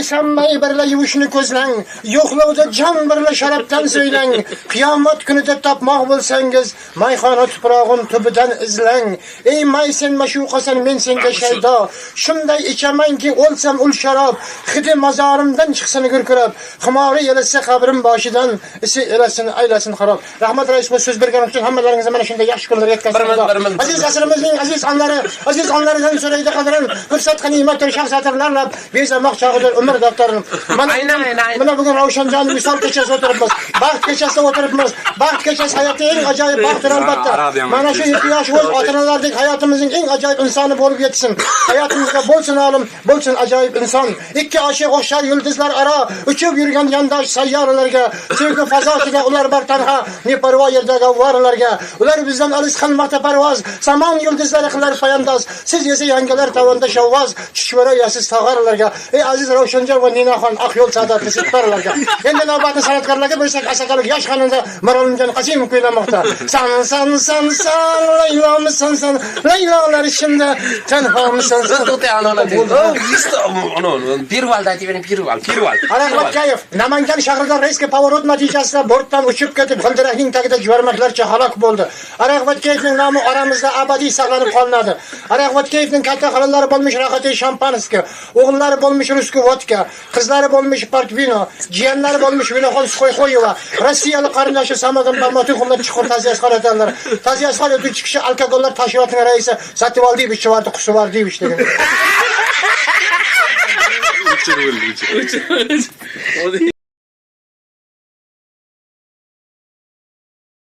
Sanmay birla yuvishni ko'zlang, yo'qlovda jon birla sharafdan so'ylang. Qiyomat kunida topmoq bo'lsangiz, mayxona tuprog'in tubidan izlang. Ey may sen mashuqasan, men senga shaydo. Shunday ichamanki o'lsam ul sharob, hidi mazorimdan chiqsin gurkirab, ximori yelasa qabrim boshidan, isi elasin aylasin xarob. Rahmat rais bu so'z berganim uchun hammalaringizni mana shunday yaxshi kunlarga yetkazdim. Aziz asrimizning aziz onlaridan so'raydi qadrin, fursat qanimatdir shahsatirlarla bezamoq chog'idir umr daftarini. Mana bugun Ravshanjon misol kechasi o'tiribmiz. Baxt kechasida o'tiribmiz. Baxt kechasi hayotning eng ajoyib baxtidir albatta. Mana shu 2 yosh o'z ota-onalardek hayotimizning eng ajoyib insoni bo'lib yetsin. Hayotimizga bo'lsin olim, bo'lsin ajoyib inson. Ikki oshiq o'xshar yulduzlar aro uchib yurgan yandosh sayyoralarga, sevgi fazochida ular bartanha, ne parvo yerdagi avvaralarga. Ular bizdan alis qilmoqda parvoz, samon yulduzlari qilar poyandoz. Siz esa yangalar tovonda shovvoz, chuchvarayasiz tog'aralarga. Ey aziz Ravshanjon va Ninaxon aq yo'l saodatli sektorlarga. Endi navbatni san'atkorlarga bo'lsak, asakalik yosh xonanda Marolimjon Qasimov kuylamoqda. San laylomisan san laylolar ishimda tanhomisan. Pirvalda aytibering, pirval. Araqvatkayev Namangan shahrida reysga pavorot natijasida bortdan uchib ketib, g'ildirakning tagida juvarmaklarcha halok bo'ldi. Araqvatkayevning nomi oramizda abadiy saqlanib qolinadi. Araqvatkayevning katta xalalari bo'lmish Roxatay Shampanskiy, o'g'illari bo'lmish Ruski vodka, qizlari bo'lmish Parkvino, jiyanlari bo'lmish Vinoxon Skoyxoyeva, Rossiyalik qarindoshi Samodan Barmotuxovlar chuqur ta'ziyatxon etanlar. Ta'ziyatxon o'tuvchi kishi alkogollar tashkilotining raisi Sativaldiyevich Chivardi Qusuvardiyevich degan. Uçur.